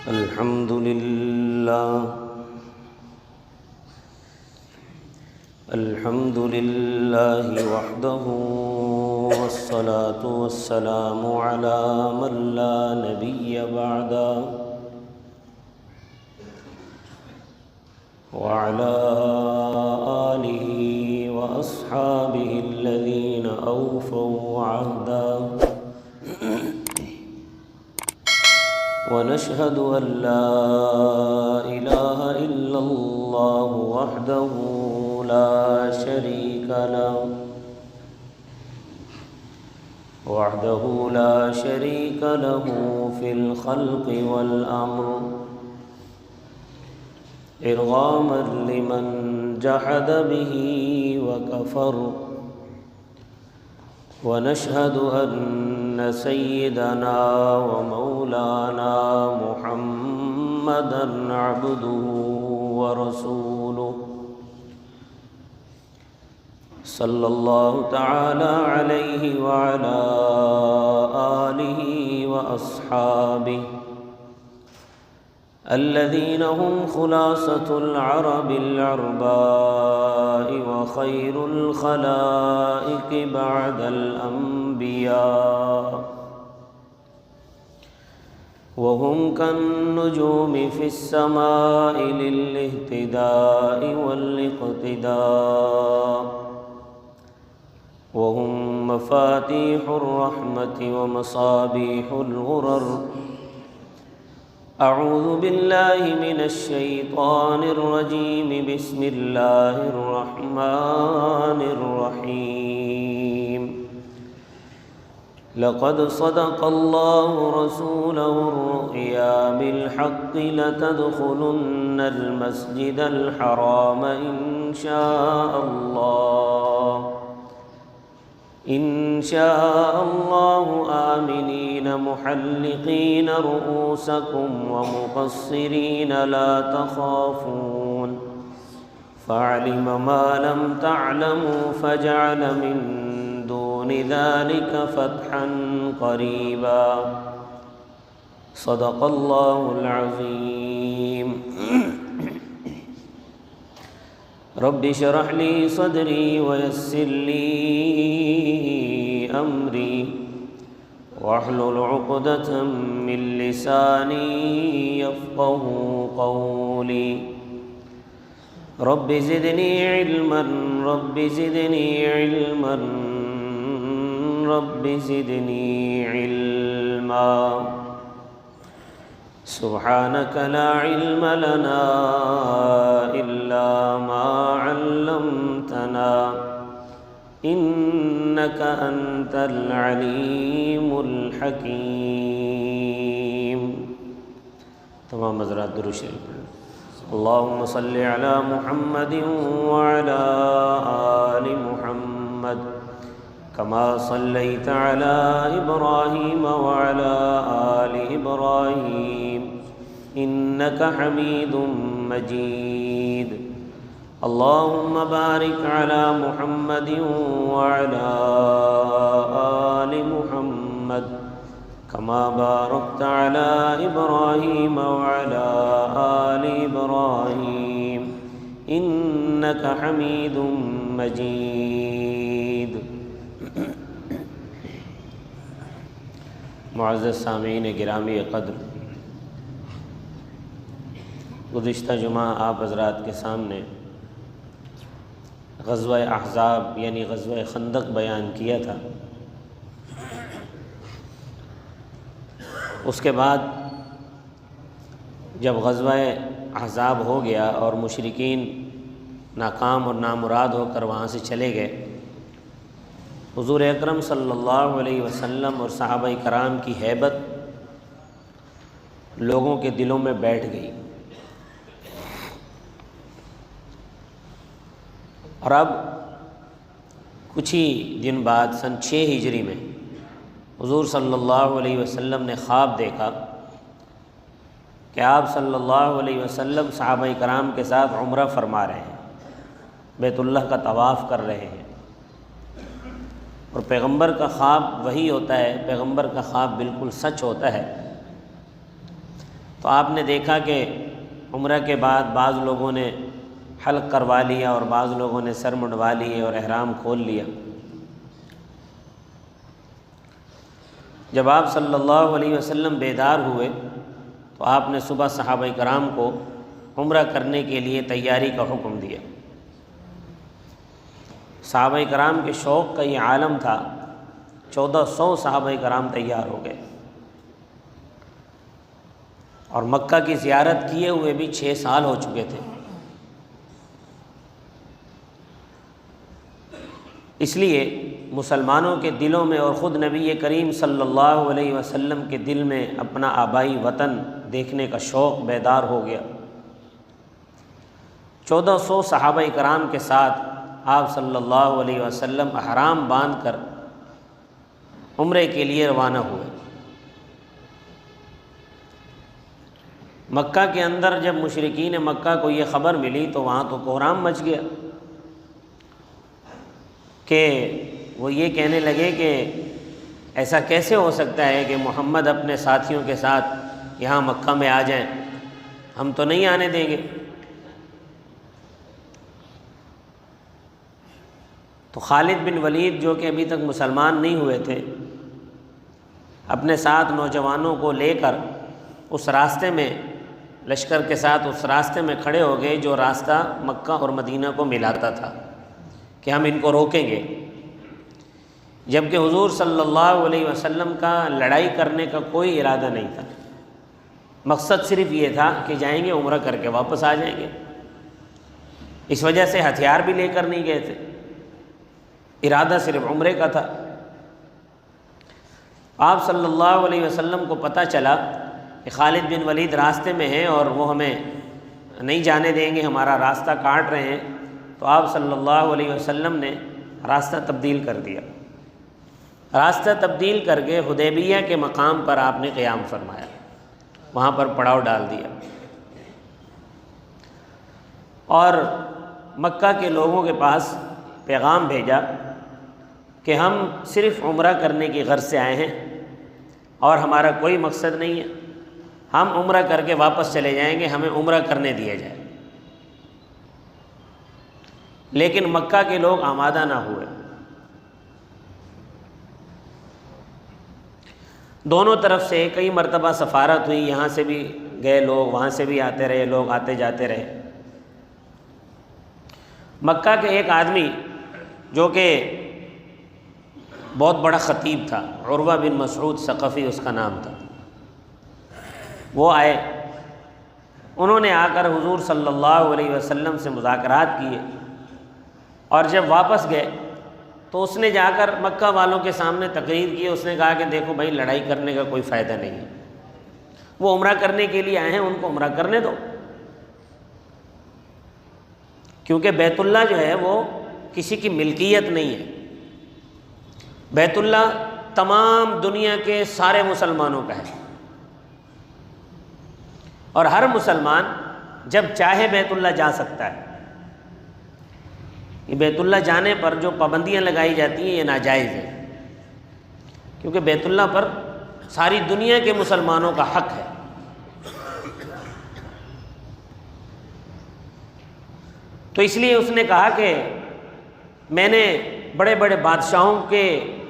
الحمد لله وحده، والصلاة والسلام على من لا نبي بعده، وعلى آله وأصحابه الذين أوفوا عهدا، ونشهد أن لا إله إلا الله وحده لا شريك له في الخلق والأمر، إرغاما لمن جحد به وكفر. ونشهد أن سيدنا ومولانا محمدًا عبده ورسوله، صلى الله تعالى عليه وعلى آله وأصحابه الذين هم خلاصة العرب العرباء، وخير الخلائق بعد الأنبياء، وهم كالنجوم في السماء للاهتداء والاقتداء، وهم مفاتيح الرحمة ومصابيح الغرر. أعوذ بالله من الشيطان الرجيم، بسم الله الرحمن الرحيم. لقد صدق الله رسوله الرؤيا بالحق، لتدخلن المسجد الحرام إن شاء الله آمنين محلقين رؤوسكم ومقصرين لا تخافون، فعلم ما لم تعلموا فجعل من دون ذلك فتحا قريبا. صدق الله العظيم. رب اشرح لي صدري ويسر لي أمري، واحلل عقدة من لساني يفقه قولي. رب زدني علما، رب زدني علما، رب زدني علما. سبحانك لا علم لنا إلا ما علمتنا، إنك أنت العليم الحكيم. تمام حضرات درود شریف پڑھیں. اللهم صل على محمد وعلى آل محمد كما صليت على إبراهيم وعلى آل إبراهيم إنك حميد مجيد. اللهم بارك على محمد وعلى آل محمد كما باركت على إبراهيم وعلى آل إبراهيم إنك حميد مجيد. معزز سامعین گرامی قدر، گزشتہ جمعہ آپ حضرات کے سامنے غزوہ احزاب یعنی غزوہ خندق بیان کیا تھا. اس کے بعد جب غزوہ احزاب ہو گیا اور مشرکین ناکام اور نامراد ہو کر وہاں سے چلے گئے، حضور اکرم صلی اللہ علیہ وسلم اور صحابہ کرام کی ہیبت لوگوں کے دلوں میں بیٹھ گئی. اور اب کچھ ہی دن بعد سن 6 ہجری میں حضور صلی اللہ علیہ وسلم نے خواب دیکھا کہ آپ صلی اللہ علیہ وسلم صحابہ کرام کے ساتھ عمرہ فرما رہے ہیں، بیت اللہ کا طواف کر رہے ہیں. اور پیغمبر کا خواب وہی ہوتا ہے، پیغمبر کا خواب بالکل سچ ہوتا ہے تو آپ نے دیکھا کہ عمرہ کے بعد بعض لوگوں نے حلق کروا لیا اور بعض لوگوں نے سر منڈوا لیے اور احرام کھول لیا۔ جب آپ صلی اللہ علیہ وسلم بیدار ہوئے تو آپ نے صبح صحابہ کرام کو عمرہ کرنے کے لیے تیاری کا حکم دیا۔ صحابہ کرام کے شوق کا یہ عالم تھا، 1400 صحابہ کرام تیار ہو گئے، اور مکہ کی زیارت کیے ہوئے بھی 6 سال ہو چکے تھے۔ اس لیے مسلمانوں کے دلوں میں اور خود نبی کریم صلی اللہ علیہ وسلم کے دل میں اپنا آبائی وطن دیکھنے کا شوق بیدار ہو گیا۔ 1400 صحابہ کرام کے ساتھ آپ صلی اللہ علیہ وسلم احرام باندھ کر عمرے کے لیے روانہ ہوئے۔ مکہ کے اندر جب مشرکین مکہ کو یہ خبر ملی تو وہاں تو کوہرام مچ گیا کہ وہ یہ کہنے لگے کہ ایسا کیسے ہو سکتا ہے کہ محمد اپنے ساتھیوں کے ساتھ یہاں مکہ میں آ جائیں، ہم تو نہیں آنے دیں گے۔ تو خالد بن ولید جو کہ ابھی تک مسلمان نہیں ہوئے تھے، اپنے ساتھ نوجوانوں کو لے کر اس راستے میں لشکر کے ساتھ اس راستے میں کھڑے ہو گئے جو راستہ مکہ اور مدینہ کو ملاتا تھا، کہ ہم ان کو روکیں گے۔ جبکہ حضور صلی اللہ علیہ وسلم کا لڑائی کرنے کا کوئی ارادہ نہیں تھا، مقصد صرف یہ تھا کہ جائیں گے عمرہ کر کے واپس آ جائیں گے۔ اس وجہ سے ہتھیار بھی لے کر نہیں گئے تھے، ارادہ صرف عمرے کا تھا۔ آپ صلی اللہ علیہ وسلم کو پتہ چلا کہ خالد بن ولید راستے میں ہیں اور وہ ہمیں نہیں جانے دیں گے، ہمارا راستہ کاٹ رہے ہیں، تو آپ صلی اللہ علیہ وسلم نے راستہ تبدیل کر دیا۔ راستہ تبدیل کر کے حدیبیہ کے مقام پر آپ نے قیام فرمایا، وہاں پر پڑاؤ ڈال دیا، اور مکہ کے لوگوں کے پاس پیغام بھیجا کہ ہم صرف عمرہ کرنے کی غرض سے آئے ہیں اور ہمارا کوئی مقصد نہیں ہے، ہم عمرہ کر کے واپس چلے جائیں گے، ہمیں عمرہ کرنے دیا جائے۔ لیکن مکہ کے لوگ آمادہ نہ ہوئے۔ دونوں طرف سے کئی مرتبہ سفارت ہوئی، یہاں سے بھی گئے لوگ، وہاں سے بھی آتے رہے لوگ، آتے جاتے رہے۔ مکہ کے ایک آدمی جو کہ بہت بڑا خطیب تھا، عروہ بن مسعود ثقفی اس کا نام تھا، وہ آئے، انہوں نے آ کر حضور صلی اللہ علیہ وسلم سے مذاکرات کیے، اور جب واپس گئے تو اس نے جا کر مکہ والوں کے سامنے تقریر کی۔ اس نے کہا کہ دیکھو بھائی، لڑائی کرنے کا کوئی فائدہ نہیں ہے، وہ عمرہ کرنے کے لیے آئے ہیں، ان کو عمرہ کرنے دو، کیونکہ بیت اللہ جو ہے وہ کسی کی ملکیت نہیں ہے، بیت اللہ تمام دنیا کے سارے مسلمانوں کا ہے، اور ہر مسلمان جب چاہے بیت اللہ جا سکتا ہے۔ یہ بیت اللہ جانے پر جو پابندیاں لگائی جاتی ہیں یہ ناجائز ہے، کیونکہ بیت اللہ پر ساری دنیا کے مسلمانوں کا حق ہے۔ تو اس لیے اس نے کہا کہ میں نے بڑے بڑے بادشاہوں کے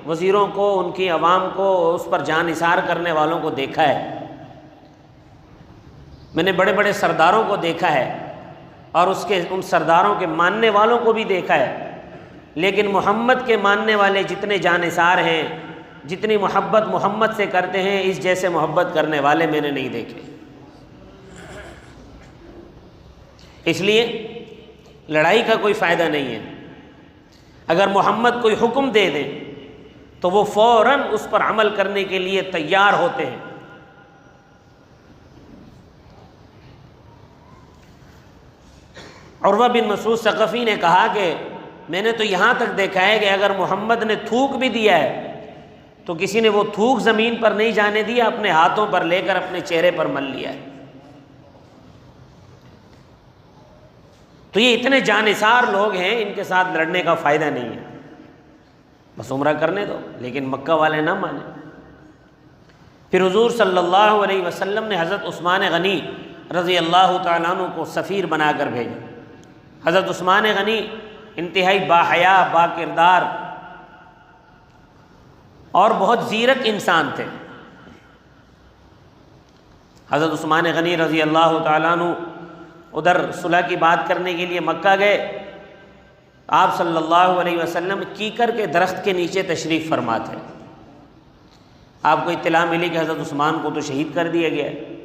وزیروں کو، ان کی عوام کو، اس پر جان نثار کرنے والوں کو دیکھا ہے، میں نے بڑے بڑے سرداروں کو دیکھا ہے، اور ان سرداروں کے ماننے والوں کو بھی دیکھا ہے، لیکن محمد کے ماننے والے جتنے جانثار ہیں، جتنی محبت محمد سے کرتے ہیں، اس جیسے محبت کرنے والے میں نے نہیں دیکھے۔ اس لیے لڑائی کا کوئی فائدہ نہیں ہے۔ اگر محمد کوئی حکم دے دیں تو وہ فوراً اس پر عمل کرنے کے لیے تیار ہوتے ہیں۔ عروہ بن مسعود ثقفی نے کہا کہ میں نے تو یہاں تک دیکھا ہے کہ اگر محمد نے تھوک بھی دیا ہے تو کسی نے وہ تھوک زمین پر نہیں جانے دیا، اپنے ہاتھوں پر لے کر اپنے چہرے پر مل لیا ہے۔ تو یہ اتنے جانثار لوگ ہیں، ان کے ساتھ لڑنے کا فائدہ نہیں ہے، بس عمرہ کرنے دو۔ لیکن مکہ والے نہ مانے۔ پھر حضور صلی اللہ علیہ وسلم نے حضرت عثمان غنی رضی اللہ تعالیٰ عنہ کو سفیر بنا کر بھیجا۔ حضرت عثمان غنی انتہائی باحیا، با کردار اور بہت زیرک انسان تھے۔ حضرت عثمان غنی رضی اللہ تعالیٰ عنہ ادھر صلح کی بات کرنے کے لیے مکہ گئے۔ آپ صلی اللہ علیہ وسلم کیکر کے درخت کے نیچے تشریف فرما تھے۔ آپ کو اطلاع ملی کہ حضرت عثمان کو تو شہید کر دیا گیا ہے،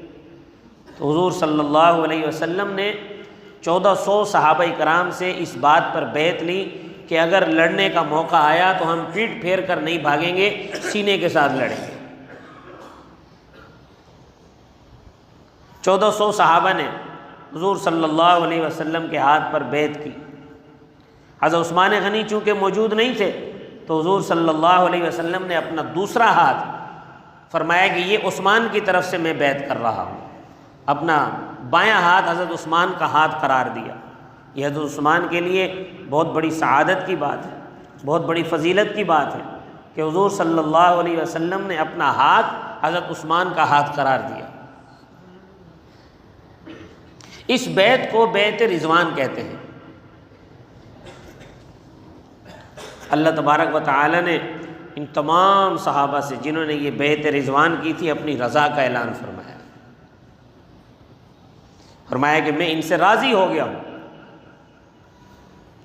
تو حضور صلی اللہ علیہ وسلم نے 1400 صحابہ کرام سے اس بات پر بیعت لی کہ اگر لڑنے کا موقع آیا تو ہم پیٹ پھیر کر نہیں بھاگیں گے، سینے کے ساتھ لڑیں گے۔ 1400 صحابہ نے حضور صلی اللہ علیہ وسلم کے ہاتھ پر بیعت کی۔ حضرت عثمان غنی چونکہ موجود نہیں تھے تو حضور صلی اللہ علیہ وسلم نے اپنا دوسرا ہاتھ فرمایا کہ یہ عثمان کی طرف سے میں بیعت کر رہا ہوں، اپنا بایاں ہاتھ حضرت عثمان کا ہاتھ قرار دیا۔ یہ حضرت عثمان کے لیے بہت بڑی سعادت کی بات ہے، بہت بڑی فضیلت کی بات ہے کہ حضور صلی اللہ علیہ وسلم نے اپنا ہاتھ حضرت عثمان کا ہاتھ قرار دیا۔ اس بیعت کو بیعت رضوان کہتے ہیں۔ اللہ تبارک و تعالی نے ان تمام صحابہ سے جنہوں نے یہ بیعت رضوان کی تھی اپنی رضا کا اعلان فرمایا، فرمایا کہ میں ان سے راضی ہو گیا ہوں۔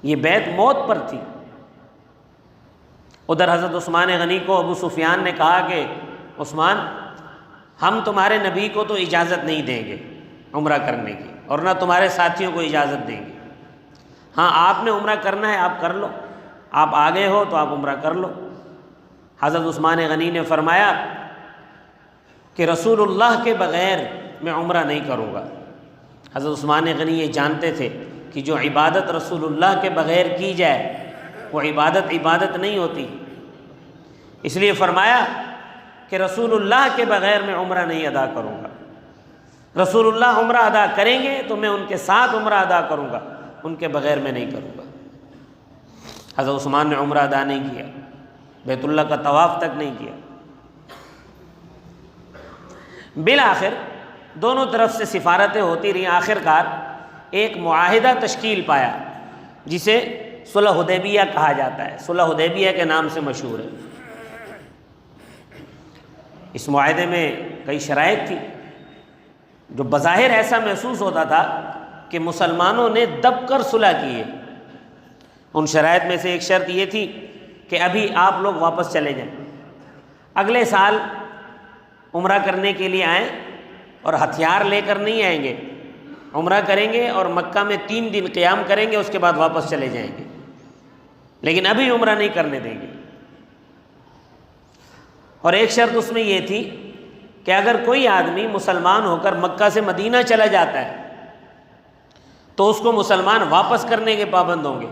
یہ بیعت موت پر تھی۔ ادھر حضرت عثمان غنی کو ابو سفیان نے کہا کہ عثمان، ہم تمہارے نبی کو تو اجازت نہیں دیں گے عمرہ کرنے کی، اور نہ تمہارے ساتھیوں کو اجازت دیں گے۔ ہاں آپ نے عمرہ کرنا ہے آپ کر لو، آپ آگے ہو تو آپ عمرہ کر لو۔ حضرت عثمان غنی نے فرمایا کہ رسول اللہ کے بغیر میں عمرہ نہیں کروں گا۔ حضرت عثمان غنی یہ جانتے تھے کہ جو عبادت رسول اللہ کے بغیر کی جائے وہ عبادت نہیں ہوتی، اس لیے فرمایا کہ رسول اللہ کے بغیر میں عمرہ نہیں ادا کروں گا۔ رسول اللہ عمرہ ادا کریں گے تو میں ان کے ساتھ عمرہ ادا کروں گا، ان کے بغیر میں نہیں کروں گا۔ حضرت عثمان نے عمرہ ادا نہیں کیا، بیت اللہ کا طواف تک نہیں کیا۔ بالآخر دونوں طرف سے سفارتیں ہوتی رہیں، آخرکار ایک معاہدہ تشکیل پایا جسے صلح حدیبیہ کہا جاتا ہے، صلح حدیبیہ کے نام سے مشہور ہے۔ اس معاہدے میں کئی شرائط تھی جو بظاہر ایسا محسوس ہوتا تھا کہ مسلمانوں نے دب کر صلح کی ہے۔ ان شرائط میں سے ایک شرط یہ تھی کہ ابھی آپ لوگ واپس چلے جائیں، اگلے سال عمرہ کرنے کے لیے آئیں، اور ہتھیار لے کر نہیں آئیں گے، عمرہ کریں گے اور مکہ میں 3 دن قیام کریں گے، اس کے بعد واپس چلے جائیں گے، لیکن ابھی عمرہ نہیں کرنے دیں گے۔ اور ایک شرط اس میں یہ تھی کہ اگر کوئی آدمی مسلمان ہو کر مکہ سے مدینہ چلا جاتا ہے تو اس کو مسلمان واپس کرنے کے پابند ہوں گے،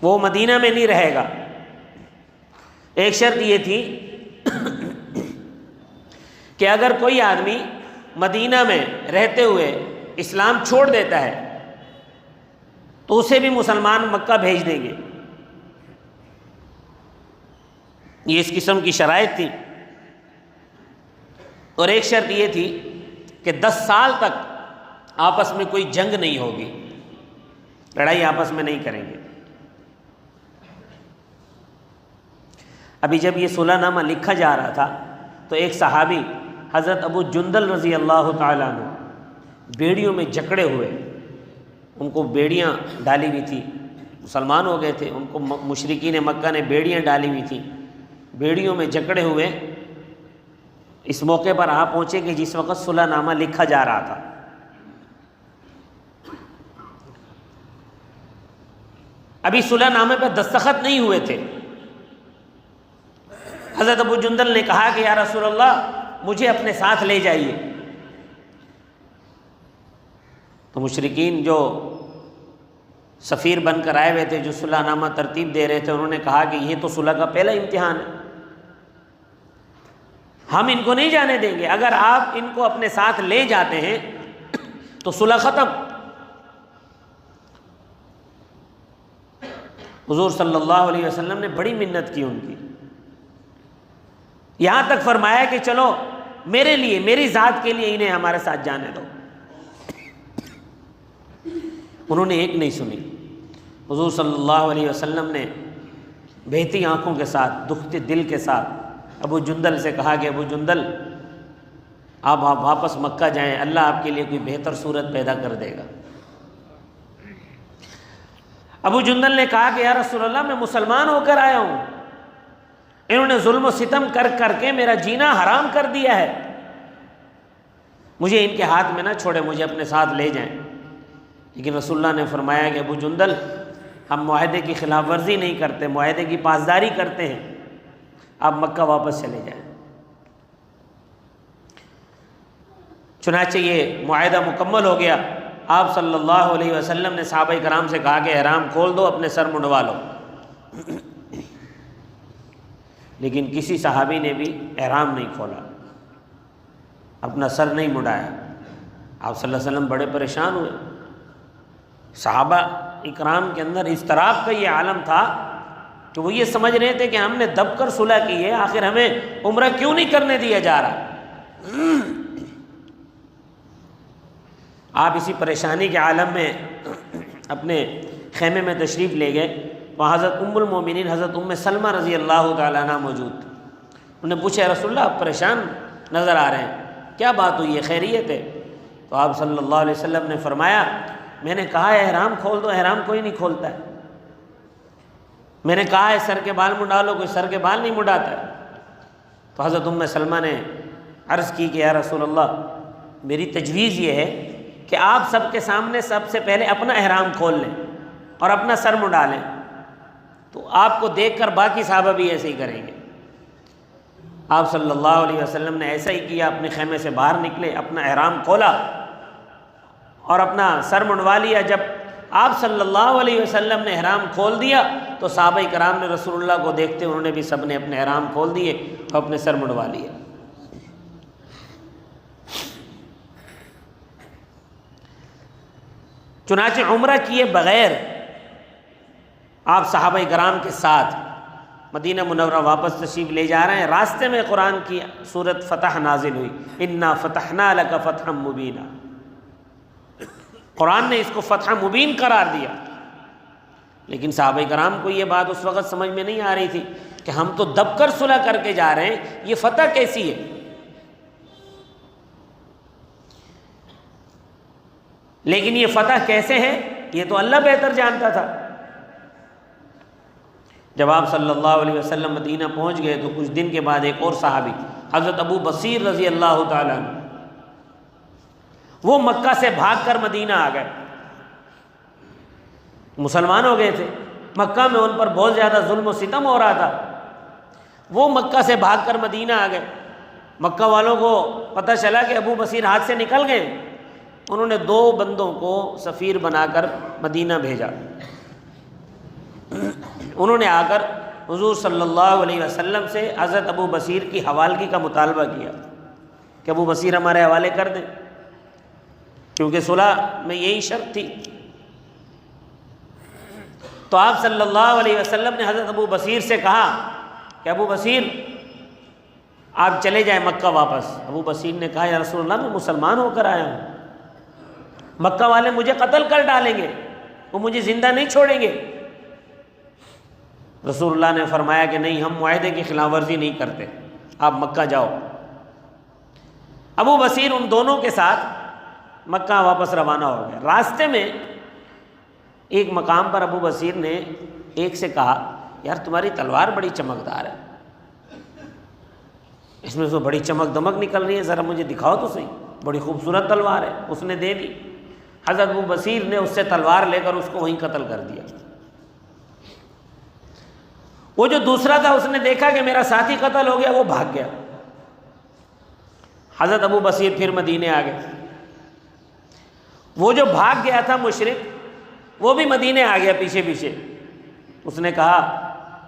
وہ مدینہ میں نہیں رہے گا۔ ایک شرط یہ تھی کہ اگر کوئی آدمی مدینہ میں رہتے ہوئے اسلام چھوڑ دیتا ہے تو اسے بھی مسلمان مکہ بھیج دیں گے۔ یہ اس قسم کی شرائط تھی۔ اور ایک شرط یہ تھی کہ 10 سال تک آپس میں کوئی جنگ نہیں ہوگی، لڑائی آپس میں نہیں کریں گے۔ ابھی جب یہ صلح نامہ لکھا جا رہا تھا تو ایک صحابی حضرت ابو جندل رضی اللہ تعالیٰ عنہ بیڑیوں میں جکڑے ہوئے، ان کو بیڑیاں ڈالی ہوئی تھی، مسلمان ہو گئے تھے، ان کو مشرکین مکہ نے بیڑیاں ڈالی ہوئی تھیں، بیڑیوں میں جکڑے ہوئے اس موقع پر آپ پہنچے کہ جس وقت صلح نامہ لکھا جا رہا تھا۔ ابھی صلح نامے پر دستخط نہیں ہوئے تھے۔ حضرت ابو جندل نے کہا کہ یا رسول اللہ مجھے اپنے ساتھ لے جائیے۔ تو مشرکین جو سفیر بن کر آئے ہوئے تھے، جو صلح نامہ ترتیب دے رہے تھے، انہوں نے کہا کہ یہ تو صلح کا پہلا امتحان ہے، ہم ان کو نہیں جانے دیں گے، اگر آپ ان کو اپنے ساتھ لے جاتے ہیں تو صلح ختم۔ حضور صلی اللہ علیہ وسلم نے بڑی منت کی ان کی، یہاں تک فرمایا کہ چلو میرے لیے، میری ذات کے لیے انہیں ہمارے ساتھ جانے دو۔ انہوں نے ایک نہیں سنی۔ حضور صلی اللہ علیہ وسلم نے بہتی آنکھوں کے ساتھ، دکھتے دل کے ساتھ ابو جندل سے کہا کہ ابو جندل آپ واپس مکہ جائیں، اللہ آپ کے لیے کوئی بہتر صورت پیدا کر دے گا۔ ابو جندل نے کہا کہ یا رسول اللہ میں مسلمان ہو کر آیا ہوں، انہوں نے ظلم و ستم کر کر کے میرا جینا حرام کر دیا ہے، مجھے ان کے ہاتھ میں نہ چھوڑے، مجھے اپنے ساتھ لے جائیں۔ لیکن رسول اللہ نے فرمایا کہ ابو جندل ہم معاہدے کی خلاف ورزی نہیں کرتے، معاہدے کی پاسداری کرتے ہیں، آپ مکہ واپس چلے جائیں۔ چنانچہ یہ معاہدہ مکمل ہو گیا۔ آپ صلی اللہ علیہ وسلم نے صحابہ کرام سے کہا کہ احرام کھول دو، اپنے سر منڈوا لو، لیکن کسی صحابی نے بھی احرام نہیں کھولا، اپنا سر نہیں مڈایا۔ آپ صلی اللہ علیہ وسلم بڑے پریشان ہوئے۔ صحابہ اکرام کے اندر اضطراب کا یہ عالم تھا کہ وہ یہ سمجھ رہے تھے کہ ہم نے دب کر صلح کی ہے، آخر ہمیں عمرہ کیوں نہیں کرنے دیا جا رہا۔ آپ اسی پریشانی کے عالم میں اپنے خیمے میں تشریف لے گئے۔ وہاں حضرت ام المومنین حضرت ام سلمہ رضی اللہ تعالیٰ عنہ موجود تھی۔ انہوں نے پوچھا رسول اللہ آپ پریشان نظر آ رہے ہیں، کیا بات ہوئی ہے، خیریت ہے؟ تو آپ صلی اللہ علیہ وسلم نے فرمایا میں نے کہا ہے احرام کھول دو، احرام کوئی نہیں کھولتا ہے۔ میں نے کہا ہے سر کے بال منڈا لو، کوئی سر کے بال نہیں منڈاتا ہے۔ تو حضرت ام سلمہ نے عرض کی کہ یا رسول اللہ میری تجویز یہ ہے کہ آپ سب کے سامنے سب سے پہلے اپنا احرام کھول لیں اور اپنا سر منڈا لیں، تو آپ کو دیکھ کر باقی صحابہ بھی ایسے ہی کریں گے۔ آپ صلی اللہ علیہ وسلم نے ایسا ہی کیا، اپنے خیمے سے باہر نکلے، اپنا احرام کھولا اور اپنا سر منڈوا لیا۔ جب آپ صلی اللہ علیہ وسلم نے احرام کھول دیا تو صحابہ کرام نے رسول اللہ کو دیکھتے انہوں نے بھی سب نے اپنے احرام کھول دیے اور اپنے سر منڈوا لیے۔ چنانچہ عمرہ کیے بغیر آپ صحابہ کرام کے ساتھ مدینہ منورہ واپس تشریف لے جا رہے ہیں۔ راستے میں قرآن کی سورت فتح نازل ہوئی، انا فتحنا لک فتحا مبینا۔ قرآن نے اس کو فتح مبین قرار دیا، لیکن صحابہ کرام کو یہ بات اس وقت سمجھ میں نہیں آ رہی تھی کہ ہم تو دب کر صلح کر کے جا رہے ہیں، یہ فتح کیسی ہے؟ لیکن یہ فتح کیسے ہے یہ تو اللہ بہتر جانتا تھا۔ جب آپ صلی اللہ علیہ وسلم مدینہ پہنچ گئے تو کچھ دن کے بعد ایک اور صحابی حضرت ابو بصیر رضی اللہ تعالیٰ عنہ، وہ مکہ سے بھاگ کر مدینہ آ گئے۔ مسلمان ہو گئے تھے، مکہ میں ان پر بہت زیادہ ظلم و ستم ہو رہا تھا، وہ مکہ سے بھاگ کر مدینہ آ گئے۔ مکہ والوں کو پتہ چلا کہ ابو بصیر ہاتھ سے نکل گئے، انہوں نے 2 بندوں کو سفیر بنا کر مدینہ بھیجا۔ انہوں نے آ کر حضور صلی اللہ علیہ وسلم سے حضرت ابو بصیر کی حوالگی کا مطالبہ کیا کہ ابو بصیر ہمارے حوالے کر دیں، کیونکہ صلح میں یہی شرط تھی۔ تو آپ صلی اللہ علیہ وسلم نے حضرت ابو بصیر سے کہا کہ ابو بصیر آپ چلے جائیں مکہ واپس۔ ابو بصیر نے کہا یا رسول اللہ میں مسلمان ہو کر آیا ہوں، مکہ والے مجھے قتل کر ڈالیں گے، وہ مجھے زندہ نہیں چھوڑیں گے۔ رسول اللہ نے فرمایا کہ نہیں، ہم معاہدے کی خلاف ورزی نہیں کرتے، آپ مکہ جاؤ۔ ابو بصیر ان دونوں کے ساتھ مکہ واپس روانہ ہو گئے۔ راستے میں ایک مقام پر ابو بصیر نے ایک سے کہا یار تمہاری تلوار بڑی چمکدار ہے، اس میں تو بڑی چمک دمک نکل رہی ہے، ذرا مجھے دکھاؤ تو صحیح، بڑی خوبصورت تلوار ہے۔ اس نے دے دی۔ حضرت ابو بصیر نے اس سے تلوار لے کر اس کو وہیں قتل کر دیا۔ وہ جو دوسرا تھا اس نے دیکھا کہ میرا ساتھی قتل ہو گیا، وہ بھاگ گیا۔ حضرت ابو بصیر پھر مدینے آ گئے۔ وہ جو بھاگ گیا تھا مشرک، وہ بھی مدینے آ گیا پیچھے پیچھے۔ اس نے کہا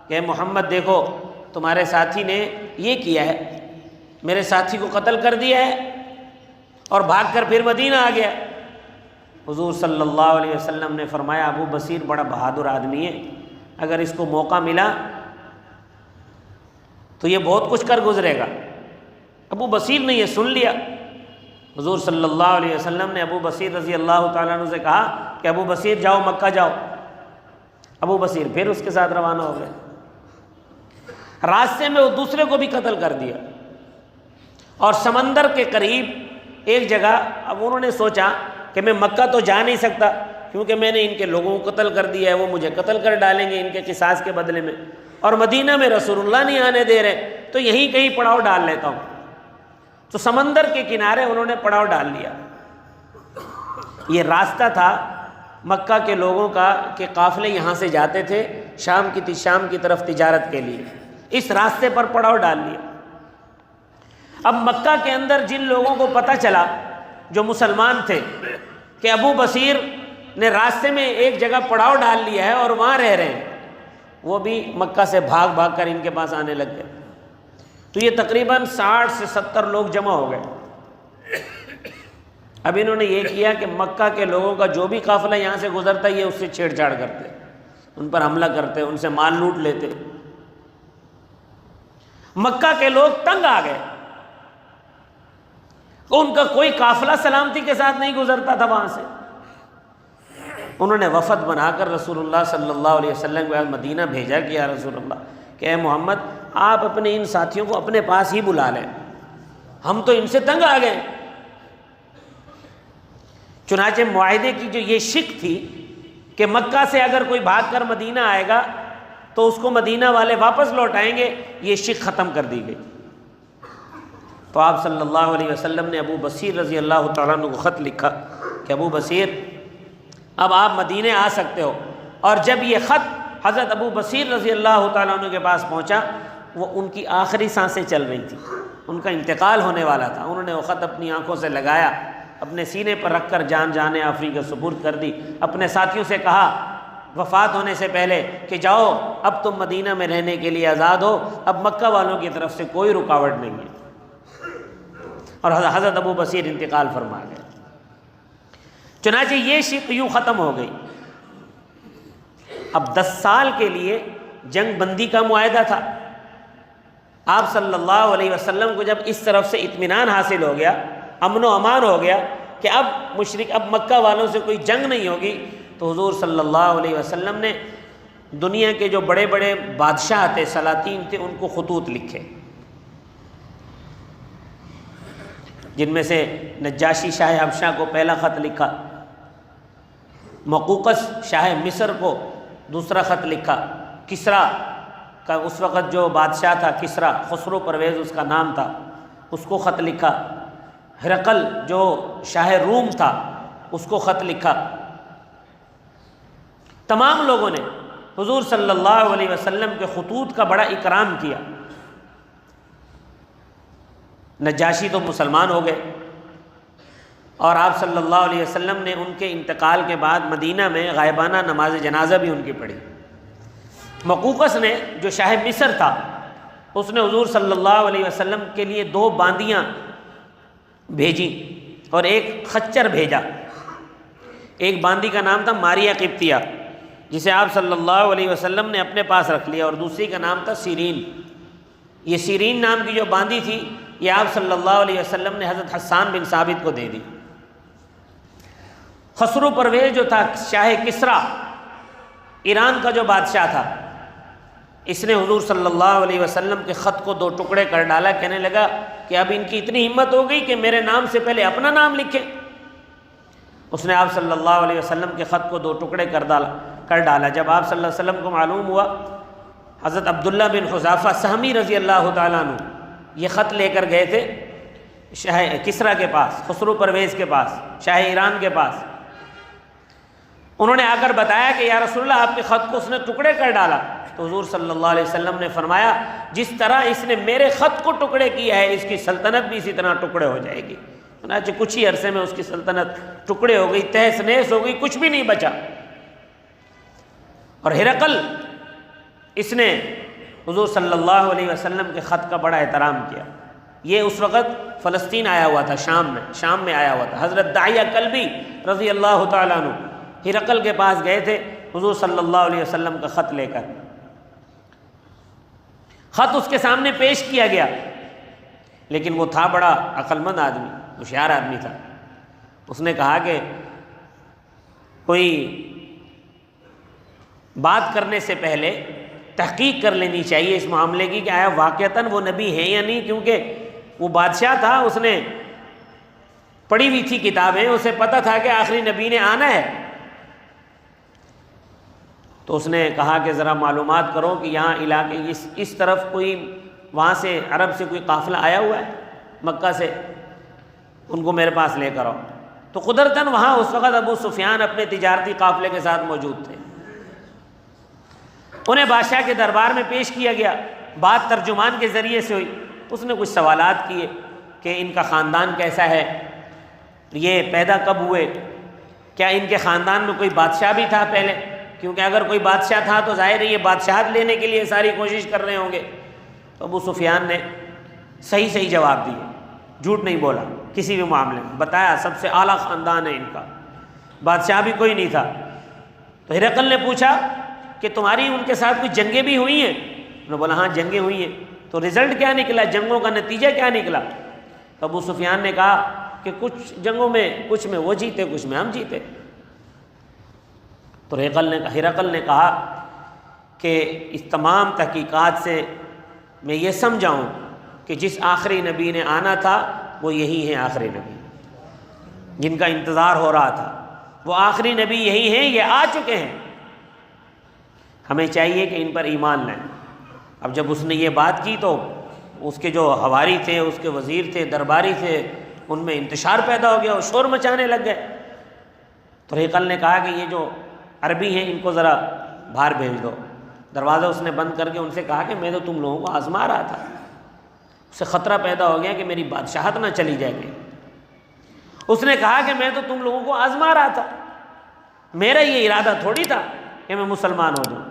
کہ محمد دیکھو تمہارے ساتھی نے یہ کیا ہے، میرے ساتھی کو قتل کر دیا ہے اور بھاگ کر پھر مدینہ آ گیا۔ حضور صلی اللہ علیہ وسلم نے فرمایا ابو بصیر بڑا بہادر آدمی ہے، اگر اس کو موقع ملا تو یہ بہت کچھ کر گزرے گا۔ ابو بصیر نے یہ سن لیا۔ حضور صلی اللہ علیہ وسلم نے ابو بصیر رضی اللہ تعالیٰ عنہ سے کہا کہ ابو بصیر جاؤ مکہ جاؤ۔ ابو بصیر پھر اس کے ساتھ روانہ ہو گئے۔ راستے میں وہ دوسرے کو بھی قتل کر دیا، اور سمندر کے قریب ایک جگہ، اب انہوں نے سوچا کہ میں مکہ تو جا نہیں سکتا کیونکہ میں نے ان کے لوگوں کو قتل کر دیا ہے، وہ مجھے قتل کر ڈالیں گے ان کے قصاص کے بدلے میں، اور مدینہ میں رسول اللہ نہیں آنے دے رہے، تو یہیں کہیں پڑاؤ ڈال لیتا ہوں۔ تو سمندر کے کنارے انہوں نے پڑاؤ ڈال لیا۔ یہ راستہ تھا مکہ کے لوگوں کا کہ قافلے یہاں سے جاتے تھے شام کی طرف تجارت کے لیے، اس راستے پر پڑاؤ ڈال لیا۔ اب مکہ کے اندر جن لوگوں کو پتہ چلا جو مسلمان تھے کہ ابو بصیر نے راستے میں ایک جگہ پڑاؤ ڈال لیا ہے اور وہاں رہ رہے ہیں، وہ بھی مکہ سے بھاگ بھاگ کر ان کے پاس آنے لگ گئے۔ تو یہ تقریباً 60 سے 70 لوگ جمع ہو گئے۔ اب انہوں نے یہ کیا کہ مکہ کے لوگوں کا جو بھی قافلہ یہاں سے گزرتا یہ اس سے چھیڑ چھاڑ کرتے، ان پر حملہ کرتے، ان سے مال لوٹ لیتے۔ مکہ کے لوگ تنگ آ گئے، ان کا کوئی قافلہ سلامتی کے ساتھ نہیں گزرتا تھا وہاں سے۔ انہوں نے وفد بنا کر رسول اللہ صلی اللہ علیہ وسلم کے بعد مدینہ بھیجا کہ یا رسول اللہ کہ اے محمد آپ اپنے ان ساتھیوں کو اپنے پاس ہی بلا لیں، ہم تو ان سے تنگ آ گئے۔ چنانچہ معاہدے کی جو یہ شک تھی کہ مکہ سے اگر کوئی بھاگ کر مدینہ آئے گا تو اس کو مدینہ والے واپس لوٹائیں گے، یہ شک ختم کر دی گئی۔ تو آپ صلی اللہ علیہ وسلم نے ابو بصیر رضی اللہ تعالیٰ عنہ کو خط لکھا کہ ابو بصیر اب آپ مدینے آ سکتے ہو۔ اور جب یہ خط حضرت ابو بصیر رضی اللہ تعالیٰ عنہ کے پاس پہنچا، وہ ان کی آخری سانسیں چل رہی تھیں، ان کا انتقال ہونے والا تھا۔ انہوں نے وہ خط اپنی آنکھوں سے لگایا، اپنے سینے پر رکھ کر جان آفرین کے سپرد کر دی، اپنے ساتھیوں سے کہا وفات ہونے سے پہلے کہ جاؤ اب تم مدینہ میں رہنے کے لیے آزاد ہو، اب مکہ والوں کی طرف سے کوئی رکاوٹ نہیں ہے۔ اور حضرت ابو بصیر انتقال فرما گئے۔ چنانچہ یہ شک یوں ختم ہو گئی۔ اب 10 سال کے لیے جنگ بندی کا معاہدہ تھا۔ آپ صلی اللہ علیہ وسلم کو جب اس طرف سے اطمینان حاصل ہو گیا، امن و امان ہو گیا کہ اب مکہ والوں سے کوئی جنگ نہیں ہوگی، تو حضور صلی اللہ علیہ وسلم نے دنیا کے جو بڑے بڑے بادشاہ تھے، سلاطین تھے، ان کو خطوط لکھے، جن میں سے نجاشی شاہ حبشہ کو پہلا خط لکھا، مقوقس شاہ مصر کو دوسرا خط لکھا، کسریٰ کا اس وقت جو بادشاہ تھا کسریٰ، خسرو پرویز اس کا نام تھا، اس کو خط لکھا، ہرقل جو شاہ روم تھا اس کو خط لکھا۔ تمام لوگوں نے حضور صلی اللہ علیہ وسلم کے خطوط کا بڑا اکرام کیا۔ نجاشی تو مسلمان ہو گئے، اور آپ صلی اللہ علیہ وسلم نے ان کے انتقال کے بعد مدینہ میں غائبانہ نماز جنازہ بھی ان کی پڑھی۔ مقوقس نے جو شاہ مصر تھا، اس نے حضور صلی اللہ علیہ وسلم کے لیے 2 باندیاں بھیجی اور ایک خچر بھیجا۔ ایک باندی کا نام تھا ماریہ قبطیہ، جسے آپ صلی اللہ علیہ وسلم نے اپنے پاس رکھ لیا، اور دوسری کا نام تھا سیرین۔ یہ سیرین نام کی جو باندی تھی، یہ آپ صلی اللہ علیہ وسلم نے حضرت حسان بن ثابت کو دے دی۔ خسرو پرویز جو تھا شاہ کسریٰ، ایران کا جو بادشاہ تھا، اس نے حضور صلی اللہ علیہ وسلم کے خط کو 2 ٹکڑے کر ڈالا، کہنے لگا کہ اب ان کی اتنی ہمت ہو گئی کہ میرے نام سے پہلے اپنا نام لکھے۔ اس نے آپ صلی اللہ علیہ وسلم کے خط کو 2 ٹکڑے کر ڈالا۔ جب آپ صلی اللہ علیہ وسلم کو معلوم ہوا، حضرت عبداللہ بن حذافہ سہمی رضی اللہ تعالیٰ عنہ یہ خط لے کر گئے تھے شاہ کسریٰ کے پاس، خسرو پرویز کے پاس، شاہ ایران کے پاس۔ انہوں نے آ کر بتایا کہ یا رسول اللہ آپ کے خط کو اس نے ٹکڑے کر ڈالا۔ تو حضور صلی اللہ علیہ وسلم نے فرمایا جس طرح اس نے میرے خط کو ٹکڑے کیا ہے، اس کی سلطنت بھی اسی طرح ٹکڑے ہو جائے گی۔ چنانچہ کچھ ہی عرصے میں اس کی سلطنت ٹکڑے ہو گئی، تہس نہس ہو گئی، کچھ بھی نہیں بچا۔ اور ہرقل، اس نے حضور صلی اللہ علیہ وسلم کے خط کا بڑا احترام کیا۔ یہ اس وقت فلسطین آیا ہوا تھا، شام میں آیا ہوا تھا۔ حضرت داعیہ کلبی رضی اللہ تعالیٰ عنہ ہرقل کے پاس گئے تھے حضور صلی اللہ علیہ وسلم کا خط لے کر۔ خط اس کے سامنے پیش کیا گیا، لیکن وہ تھا بڑا عقل مند آدمی، ہوشیار آدمی تھا۔ اس نے کہا کہ کوئی بات کرنے سے پہلے تحقیق کر لینی چاہیے اس معاملے کی کہ آیا واقعتاً وہ نبی ہیں یا نہیں، کیونکہ وہ بادشاہ تھا، اس نے پڑھی ہوئی تھی کتابیں، اسے پتہ تھا کہ آخری نبی نے آنا ہے۔ تو اس نے کہا کہ ذرا معلومات کرو کہ یہاں علاقے اس طرف کوئی، وہاں سے عرب سے کوئی قافلہ آیا ہوا ہے مکہ سے، ان کو میرے پاس لے کر آؤ۔ تو قدرتاً وہاں اس وقت ابو سفیان اپنے تجارتی قافلے کے ساتھ موجود تھے۔ انہیں بادشاہ کے دربار میں پیش کیا گیا، بات ترجمان کے ذریعے سے ہوئی۔ اس نے کچھ سوالات کیے کہ ان کا خاندان کیسا ہے، یہ پیدا کب ہوئے، کیا ان کے خاندان میں کوئی بادشاہ بھی تھا پہلے، کیونکہ اگر کوئی بادشاہ تھا تو ظاہر ہے یہ بادشاہت لینے کے لیے ساری کوشش کر رہے ہوں گے۔ تو ابو سفیان نے صحیح جواب دیے، جھوٹ نہیں بولا کسی بھی معاملے میں، بتایا سب سے اعلیٰ خاندان ہے ان کا، بادشاہ بھی کوئی نہیں تھا۔ تو ہرقل نے پوچھا کہ تمہاری ان کے ساتھ کوئی جنگیں بھی ہوئی ہیں؟ انہوں نے بولا ہاں جنگیں ہوئی ہیں۔ تو رزلٹ کیا نکلا، جنگوں کا نتیجہ کیا نکلا؟ تو ابو سفیان نے کہا کہ کچھ جنگوں میں، کچھ میں وہ جیتے، کچھ میں ہم جیتے۔ تو ہرقل نے کہا کہ اس تمام تحقیقات سے میں یہ سمجھاؤں کہ جس آخری نبی نے آنا تھا وہ یہی ہیں آخری نبی، جن کا انتظار ہو رہا تھا، وہ آخری نبی یہی ہیں، یہ آ چکے ہیں۔ ہمیں چاہیے کہ ان پر ایمان لائیں۔ اب جب اس نے یہ بات کی تو اس کے جو حواری تھے، اس کے وزیر تھے، درباری تھے، ان میں انتشار پیدا ہو گیا اور شور مچانے لگ گئے۔ تو ہرقل نے کہا کہ یہ جو عربی ہیں ان کو ذرا باہر بھیج دو۔ دروازہ اس نے بند کر کے ان سے کہا کہ میں تو تم لوگوں کو آزما رہا تھا، اسے خطرہ پیدا ہو گیا کہ میری بادشاہت نہ چلی جائے گی۔ اس نے کہا کہ میں تو تم لوگوں کو آزما رہا تھا، میرا یہ ارادہ تھوڑی تھا کہ میں مسلمان ہو جاؤں۔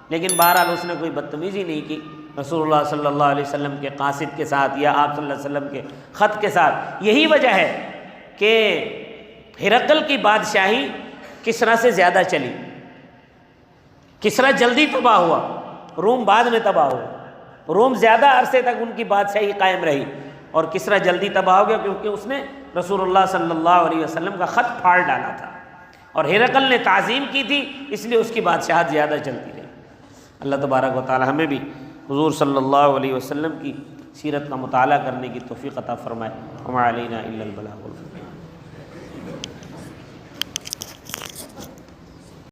لیکن بہرحال اس نے کوئی بدتمیزی نہیں کی رسول اللہ صلی اللہ علیہ وسلم کے قاصد کے ساتھ یا آپ صلی اللہ علیہ وسلم کے خط کے ساتھ۔ یہی وجہ ہے کہ ہرقل کی بادشاہی کسریٰ سے زیادہ چلی۔ کسریٰ جلدی تباہ ہوا، روم بعد میں تباہ ہوا۔ روم زیادہ عرصے تک ان کی بادشاہی قائم رہی اور کسریٰ جلدی تباہ ہو گیا، کیونکہ اس نے رسول اللہ صلی اللہ علیہ وسلم کا خط پھاڑ ڈالا تھا اور ہرقل نے تعظیم کی تھی، اس لیے اس کی بادشاہت زیادہ چلتی رہی۔ اللہ تبارک و تعالی ہمیں بھی حضور صلی اللہ علیہ وسلم کی سیرت کا مطالعہ کرنے کی توفیق عطا فرمائے۔ وما علینا الا البلاغ۔